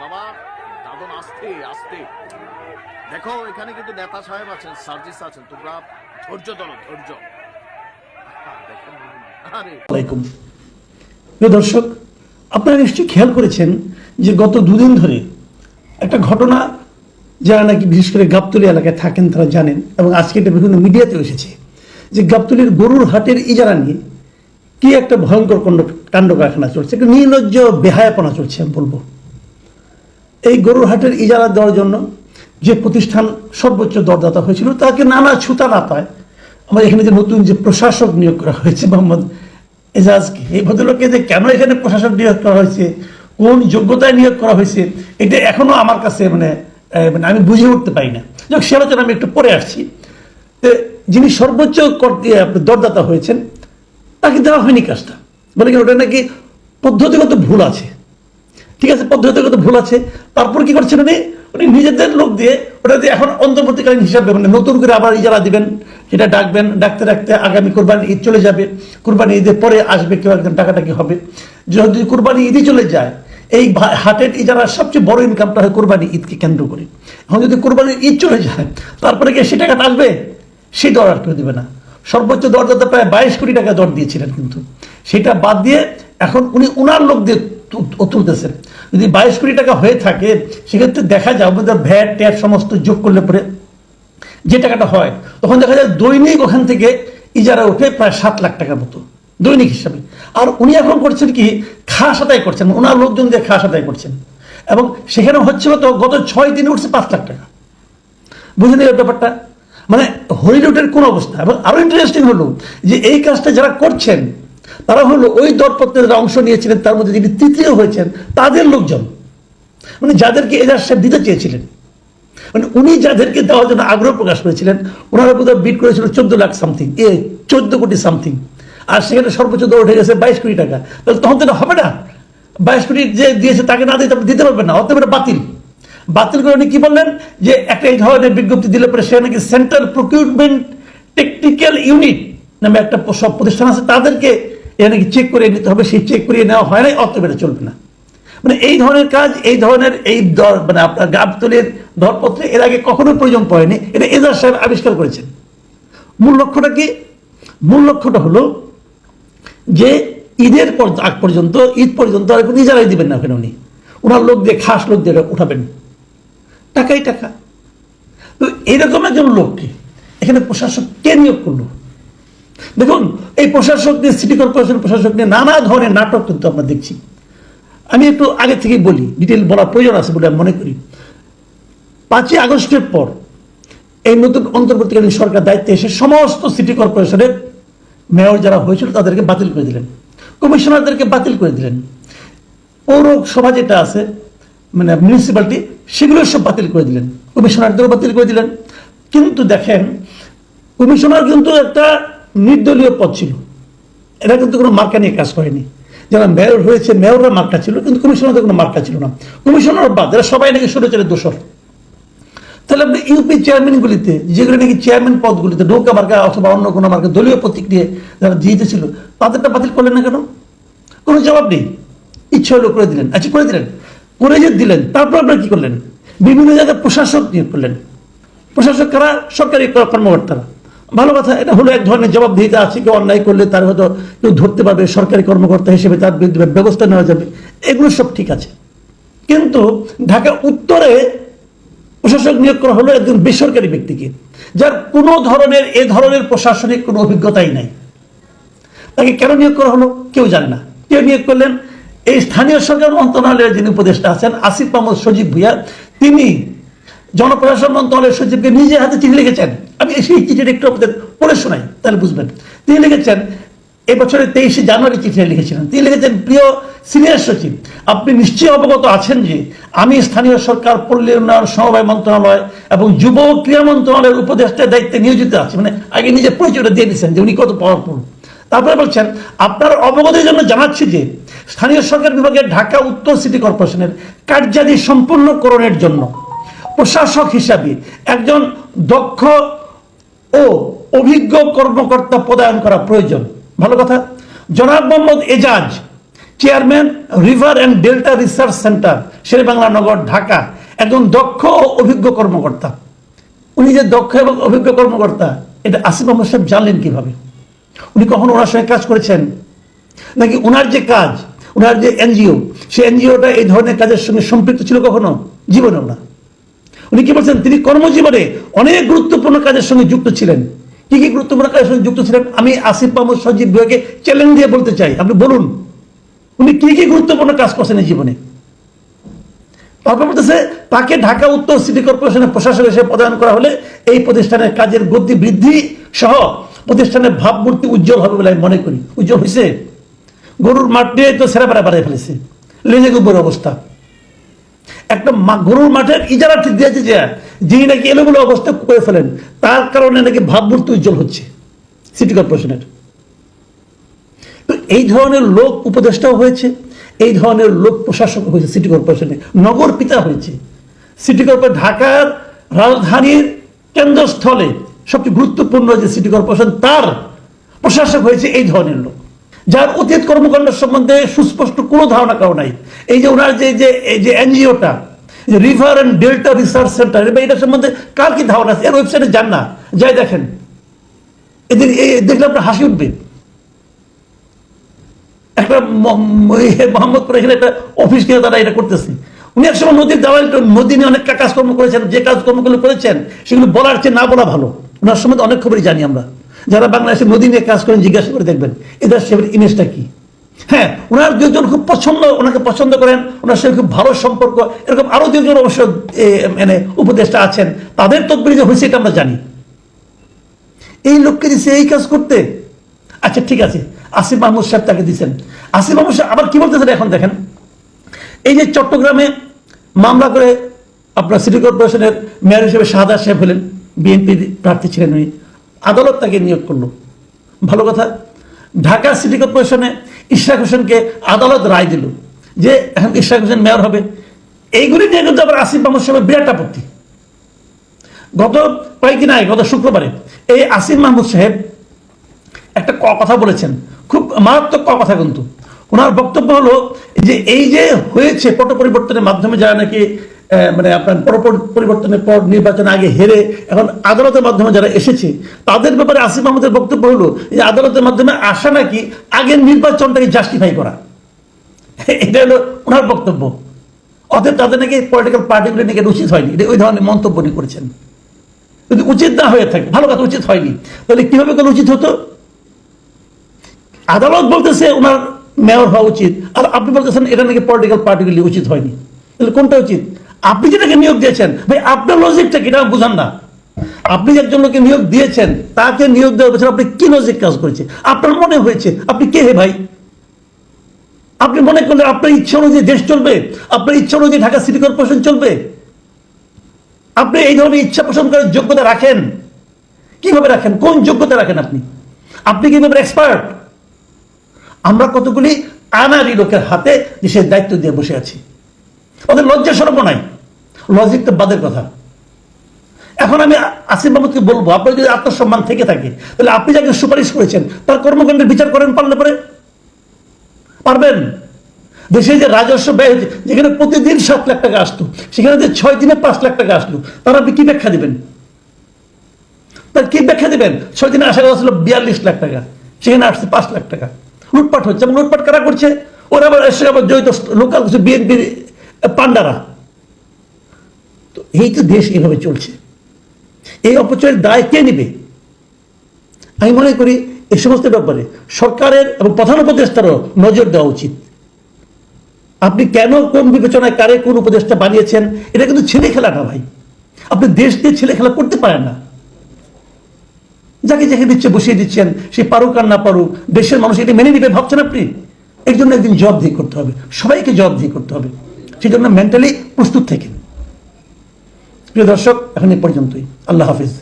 বাবা দাদন, আস্তে আস্তে। দেখো এখানে কিন্তু নেতা সাহেব আছেন, সার্জিস আছেন, তোমরা ধৈর্য ধরো, ধৈর্য। আলাইকুম প্রিয় দর্শক, আপনারা নিশ্চয়ই খেয়াল করেছেন যে গত দুদিন ধরে একটা ঘটনা, যারা নাকি বিশেষ করে গাবতলী এলাকায় থাকেন তারা জানেন, এবং আজকে এটা বিভিন্ন মিডিয়াতেও এসেছে যে গাবতলীর গরুর হাটের ইজারা নিয়ে কি একটা ভয়ঙ্কর কাণ্ড কারখানা চলছে, একটা নির্লজ্জ বেহায়াপনা চলছে আমি বলবো। এই গরুর হাটের ইজারা দেওয়ার জন্য যে প্রতিষ্ঠান সর্বোচ্চ দরদাতা হয়েছিল তাকে নানা ছুতা না পায় আমার এখানে যে নতুন যে প্রশাসক নিয়োগ করা হয়েছে মোহাম্মদ এজাজকে, এই ভদ্রলোককে যে কেন এখানে প্রশাসক নিয়োগ করা হয়েছে, কোন যোগ্যতায় নিয়োগ করা হয়েছে, এটা এখনো আমার কাছে মানে আমি বুঝে উঠতে পারি না। যাক, সে আলোচনা আমি একটু পরে আসছি। যিনি সর্বোচ্চ দরদাতা হয়েছেন তাকে দেওয়া হয়নি কাজটা, বলে কি ওটা নাকি পদ্ধতিগত ভুল আছে। ঠিক আছে, পদ্ধতিগত ভুল আছে, তারপর কি করছেন উনি নিজেদের লোক দিয়ে ওটা দিয়ে এখন অন্তর্বর্তীকালীন হিসাবে মানে নতুন করে আবার ইজারা দিবেন, সেটা ডাকবেন, ডাকতে ডাকতে আগামী কোরবানি ঈদ চলে যাবে, কোরবানি ঈদের পরে আসবে কেউ একজন, টাকাটা কি হবে। যদি কোরবানি ঈদই চলে যায়, এই হাটের ইজারার সবচেয়ে বড় ইনকামটা হয় কোরবানি ঈদকে কেন্দ্র করে। এখন যদি কোরবানির ঈদ চলে যায় তারপরে কি সে টাকাটা আসবে, সেই দর আর কেউ দেবে না। সর্বোচ্চ দরদাতা প্রায় 22 কোটি টাকা দর দিয়েছিলেন, কিন্তু সেটা বাদ দিয়ে এখন উনি উনার লোক দিয়ে তুলতেছেন। যদি 22 কোটি টাকা হয়ে থাকে সেক্ষেত্রে দেখা যায় আমাদের ভ্যাট ট্যাট সমস্ত যোগ করলে পরে যে টাকাটা হয়, তখন দেখা যায় দৈনিক ওখান থেকে ইজারা ওঠে প্রায় 7 লাখ টাকার মতো দৈনিক হিসাবে। আর উনি এখন করছেন কি, খাস আদায় করছেন, ওনার লোকজন দিয়ে খাস আদায় করছেন, এবং সেখানে হচ্ছিল তো গত 6 দিনে উঠছে 5 লাখ টাকা। বুঝে নিল ব্যাপারটা, মানে হরিলুটের কোন অবস্থা। এবং আরো ইন্টারেস্টিং হলো যে এই কাজটা যারা করছেন তারা হলো ওই দরপত্রে যারা অংশ নিয়েছিলেন তার মধ্যে যিনি তৃতীয় হয়েছেন তাদের লোকজন, মানে যাদেরকে এজাজ সাহেব দিতে চেয়েছিলেন, মানে উনি যাদেরকে দেওয়ার জন্য আগ্রহ প্রকাশ করেছিলেন, ওনারা বোধহয় বিড করেছিল 14 লাখ সামথিং, 14 কোটি সামথিং, আর সেখানে সর্বোচ্চ দর উঠে গেছে 22 কোটি টাকা। তাহলে তখন তো হবে না, 22 কোটি যে দিয়েছে তাকে না দিতে পারবেন না, অতএব বাতিল। বাতিল করে উনি কি বললেন যে একটা এই ধরনের বিজ্ঞপ্তি দিলে পরে সে নাকি সেন্ট্রাল প্রকিউরমেন্ট টেকনিক্যাল ইউনিট নামে একটা সব প্রতিষ্ঠান আছে, তাদেরকে এ নাকি চেক করে নিতে হবে, সেই চেক করিয়ে নেওয়া হয় নাই, অতএব এটা চলবে না। মানে এই ধরনের কাজ, এই ধরনের এই দর মানে আপনার গাবতলীর দরপত্রে এর আগে কখনো প্রয়োজন পড়েনি, এটা এজাজ সাহেব আবিষ্কার করেছেন। মূল লক্ষ্যটা কি? মূল লক্ষ্যটা হলো যে ঈদের আগ পর্যন্ত, ঈদ পর্যন্ত আর কোনো ইজারাই দিবেন না, ওখানে উনি ওনার লোক দিয়ে খাস লোক দিয়ে উঠাবেন, টাকাই টাকা। তো এইরকম একজন লোককে এখানে প্রশাসক কে নিয়োগ করলো? দেখুন, এই প্রশাসক নিয়ে, সিটি কর্পোরেশন প্রশাসক নিয়ে নানা ধরনের নাটক কিন্তু আমরা দেখছি। আমি একটু আগে থেকেই বলি, ডিটেল বলার প্রয়োজন আছে বলে আমি মনে করি। 5ই আগস্টের পর এই নতুন অন্তর্বর্তীকালীন সরকার দায়িত্বে এসে সমস্ত সিটি কর্পোরেশনের মেয়র যারা হয়েছিল তাদেরকে বাতিল করে দিলেন, কমিশনারদেরকে বাতিল করে দিলেন, পৌরসভা যেটা আছে মানে মিউনিসিপ্যালিটি সেগুলো সব বাতিল করে দিলেন, কমিশনারদেরও বাতিল করে দিলেন। কিন্তু দেখেন, কমিশনার কিন্তু একটা নির্দলীয় পদ ছিল, এরা কিন্তু কোনো মার্কা নিয়ে কাজ করেনি। যারা মেয়র হয়েছে মেয়ররা মার্কা ছিল, কিন্তু কমিশনারদের কোনো মার্কা ছিল না। কমিশনার বাদ এরা সবাই নাকি স্বৈরাচারের দোষর। তাহলে আপনি ইউপি চেয়ারম্যানগুলিতে, যেগুলো নাকি চেয়ারম্যান পদগুলিতে নৌকা মার্কা অথবা অন্য কোনো মার্কা দলীয় প্রতীক নিয়ে যারা দিয়েছিল, তাদেরটা বাতিল করলেন না কেন? কোনো জবাব নেই, ইচ্ছা হলো করে দিলেন। আচ্ছা, করে দিলেন, করে যে দিলেন, তারপর আপনারা কি করলেন? বিভিন্ন জায়গায় প্রশাসক নিয়োগ করলেন। প্রশাসক কারা? সরকারি কর্মকর্তারা। ভালো কথা, এটা হলো এক ধরনের জবাবদিহিতা আছে, কেউ অন্যায় করলে তার হয়তো কেউ ধরতে পারবে, সরকারি কর্মকর্তা হিসেবে তার বিরুদ্ধে ব্যবস্থা নেওয়া যাবে, এগুলো সব ঠিক আছে। কিন্তু ঢাকা উত্তরে প্রশাসক নিয়োগ করা হলো একজন বেসরকারি ব্যক্তিকে, যার কোনো ধরনের এ ধরনের প্রশাসনিক কোনো অভিজ্ঞতাই নাই। তাকে কেন নিয়োগ করা হলো কেউ জানে না। কেউ নিয়োগ করলেন? এই স্থানীয় সরকার মন্ত্রণালয়ের যিনি উপদেষ্টা আছেন আসিফ মোহাম্মদ সজীব ভুইয়া, তিনি জনপ্রশাসন মন্ত্রণালয়ের সচিবকে নিজে হাতে চিঠি লিখেছেন। আমি সেই চিঠিটা একটু আপনাদের পড়ে শোনাই, তাহলে বুঝবেন। তিনি লিখেছেন, এবছরের 23শে জানুয়ারি চিঠি লিখেছিলেন। তিনি লিখেছেন, প্রিয় সিনিয়র সচিব, আপনি নিশ্চয়ই অবগত আছেন যে আমি স্থানীয় সরকার, পল্লী উন্নয়ন, সমবায় মন্ত্রণালয় এবং যুব ও ক্রীড়া মন্ত্রণালয়ের উপদেষ্টার দায়িত্বে নিয়োজিত আছি। মানে আগে নিজের পরিচয়টা দিয়ে দিচ্ছেন যে উনি কত পাওয়ারফুল। তারপরে বলছেন, আপনার অবগতির জন্য জানাচ্ছি যে স্থানীয় সরকার বিভাগের ঢাকা উত্তর সিটি কর্পোরেশনের কার্যাদি সম্পূর্ণকরণের জন্য প্রশাসক হিসাবে একজন দক্ষ ও অভিজ্ঞ কর্মকর্তা পদায়ন করা প্রয়োজন। ভালো কথা। জনাব Mohammad Ejaz chairman river and delta research centre, Sherebangla Nagar, Dhaka, একজন দক্ষ ও অভিজ্ঞ কর্মকর্তা। উনি যে দক্ষ এবং অভিজ্ঞ কর্মকর্তা, এটা আসিফ মাহমুদ সাহেব জানলেন কিভাবে? উনি কখনো ওনার সঙ্গে কাজ করেছেন নাকি? ওনার যে কাজ, ওনার যে এনজিও, সেই এনজিওটা এই ধরনের কাজের সঙ্গে সম্পৃক্ত ছিল কখনো? জীবনেও না। উনি কি বলছেন? তিনি কর্মজীবনে অনেক গুরুত্বপূর্ণ কাজের সঙ্গে যুক্ত ছিলেন। কি কি গুরুত্বপূর্ণ কাজের সঙ্গে যুক্ত ছিলেন? আমি আসিফ মাহমুদ সজীব ভাইকে চ্যালেঞ্জ দিয়ে বলতে চাই, আপনি বলুন উনি কি কি গুরুত্বপূর্ণ কাজ করছেন এই জীবনে। তারপর বলতেছে তাকে ঢাকা উত্তর সিটি কর্পোরেশনের প্রশাসক হিসেবে প্রদান করা হলে এই প্রতিষ্ঠানের কাজের গতি বৃদ্ধি সহ প্রতিষ্ঠানের ভাবমূর্তি উজ্জ্বল হবে বলে আমি মনে করি। উজ্জ্বল হয়েছে? গরুর মাঠ দিয়ে তো ছেড়া বেড়া বাড়াই ফেলেছে, লেজে গুব্বর অবস্থা। একটা গরুর মাঠের ইজারা ঠিক দিয়েছে যে যিনি নাকি এলোমেলো অবস্থা করে ফেলেন, তার কারণে নাকি ভাবমূর্তি উজ্জ্বল হচ্ছে সিটি কর্পোরেশনের। তো এই ধরনের লোক উপদেষ্টাও হয়েছে, এই ধরনের লোক প্রশাসক হয়েছে সিটি কর্পোরেশনে, নগর পিতা হয়েছে। সিটি কর্পোরেশন ঢাকার রাজধানীর কেন্দ্রস্থলে সবচেয়ে গুরুত্বপূর্ণ যে সিটি কর্পোরেশন, তার প্রশাসক হয়েছে এই ধরনের লোক, যার অতীত কর্মকাণ্ড সম্বন্ধে সুস্পষ্ট কোনো ধারণা কারো নাই। এই যে ওনার যে এনজিওটা, river and delta research centre, এটা সম্বন্ধে কার কি ধারণা আছে? এর ওয়েবসাইটে যান না, যাই দেখেন, এদের দেখলে আপনার হাসি উঠবে। একটা মোহাম্মদপুর এখানে একটা অফিস কিনে তারা এটা করতেছে। উনি একসময় নদীর দালাল, নদী নিয়ে অনেক কাজকর্ম করেছেন, যে কাজকর্মগুলো করেছেন সেগুলো বলার চেয়ে না বলা ভালো। ওনার সম্বন্ধে অনেক খবরই জানি আমরা, যারা বাংলাদেশে নদী নিয়ে কাজ করেন জিজ্ঞাসা করে দেখবেন এদের সেবার ইমেজটা কি। হ্যাঁ, ওনার দুজন খুব পছন্দ, ওনাকে পছন্দ করেন, ওনার সঙ্গে খুব ভালো সম্পর্ক, এরকম আরো দুজন অবশ্য মানে উপদেষ্টা আছেন, তাদের তদবির যে হয়েছে এটা আমরা জানি। এই লোককে দিচ্ছে এই কাজ করতে। আচ্ছা ঠিক আছে, আসিফ মাহমুদ সাহেব তাকে দিচ্ছেন। আসিফ মাহমুদ সাহেব আবার কি বলতেছেন এখন দেখেন। এই যে চট্টগ্রামে মামলা করে আপনার সিটি কর্পোরেশনের মেয়র হিসেবে শাহাদাত সাহেব হলেন, বিএনপি প্রার্থী ছিলেন উনি, আদালত তাকে নিয়োগ করলো, ভালো কথা। ঢাকা সিটি কর্পোরেশনে ইশরাক হোসেনকে আদালত রায় দিল যে এখন ইশরাক হোসেন মেয়র হবে। এইগুলি নিয়ে কিন্তু আবার আসিফ মাহমুদ সাহেবের বিরাট আপত্তি। গত কয়েকদিন আগে, গত শুক্রবারে, এই আসিফ মাহমুদ সাহেব একটা কথা বলেছেন, খুব মারাত্মক কথা। কিন্তু ওনার বক্তব্য হলো যে এই যে হয়েছে পট পরিবর্তনের মাধ্যমে যারা নাকি মানে আপনার পরিবর্তনের পর নির্বাচন আগে হেরে এখন আদালতের মাধ্যমে যারা এসেছে, তাদের ব্যাপারে আসিফ মাহমুদের বক্তব্য হলো যে আদালতের মাধ্যমে আসা নাকি আগের নির্বাচনটাকে জাস্টিফাই করা। এটা হলো ওনার বক্তব্য। অতএব তাদের নাকি পলিটিক্যাল পার্টিগুলো নাকি উচিত হয়নি, এটা ওই ধরনের মন্তব্য উনি করেছেন। যদি উচিত না হয়ে থাকে, ভালো কথা, উচিত হয়নি, তাহলে কিভাবে করে উচিত হতো? আদালত বলতেছে ওনার মেয়র হওয়া উচিত, আর আপনি বলতেছেন এটা নাকি পলিটিক্যাল পার্টিগুলি উচিত হয়নি। তাহলে কোনটা উচিত? আপনি যেটাকে নিয়োগ দিয়েছেন, ভাই আপনার লজিকটা কি, এটা বুঝান না। আপনি একজন লোককে নিয়োগ দিয়েছেন, তাকে নিয়োগ দেওয়ার পেছনে আপনি কি লজিক কাজ করেছে? আপনার মনে হয়েছে আপনি কে হে ভাই? আপনি মনে করলে আপনার ইচ্ছা অনুযায়ী দেশ চলবে, আপনার ইচ্ছা অনুযায়ী ঢাকা সিটি কর্পোরেশন চলবে? আপনি এই ধরনের ইচ্ছা পোষণ করার যোগ্যতা রাখেন? কিভাবে রাখেন? কোন যোগ্যতা রাখেন আপনি? আপনি কিভাবে এক্সপার্ট? আমরা কতগুলি আনারি লোকের হাতে দেশের দায়িত্ব দিয়ে বসে আছি, ওদের লজ্জা শরম নাই, লজিক তো বাদের কথা। এখন আমি আসিফ মাহমুদকে বলবো, আপনার যদি আত্মসম্মান থেকে থাকে তাহলে আপনি যাকে সুপারিশ করেছেন তার কর্মকাণ্ডের বিচার করেন, পারলে পরে পারবেন? দেশে যে রাজস্ব ব্যয় হয়েছে, যেখানে প্রতিদিন 7 লাখ টাকা আসতো, সেখানে যে 6 দিনে 5 লাখ টাকা আসলো, তার আপনি কি ব্যাখ্যা দিবেন? তার কি ব্যাখ্যা দিবেন? 6 দিনে আসা কথা ছিল 42 লাখ টাকা, সেখানে আসছে 5 লাখ টাকা। লুটপাট হচ্ছে, এবং লুটপাট কারা করছে? ওরা আবার এসে আবার জড়িত লোকাল কিছু বিএনপির পান্ডারা। তো এই তো দেশ এইভাবে চলছে, এই অপচয়ের দায় কে নেবে? আমি মনে করি এই সমস্ত ব্যাপারে সরকারের এবং প্রধান উপদেষ্টারও নজর দেওয়া উচিত। আপনি কেন, কোন বিবেচনায় কারে কোন উপদেষ্টা বানিয়েছেন, এটা কিন্তু ছেলে খেলা না ভাই। আপনি দেশ দিয়ে ছেলে খেলা করতে পারেন না। যাকে যাকে দিচ্ছে বসিয়ে দিচ্ছেন, সে পারুক আর না পারুক, দেশের মানুষ এটা মেনে নিবে ভাবছেন আপনি? এর জন্য একদিন জবাবদিহি করতে হবে, সবাইকে জবাবদিহি করতে হবে। সেই জন্য মেন্টালি প্রস্তুত থাকেন। প্রিয় দর্শক, এখন এই পর্যন্তই। আল্লাহ হাফিজ।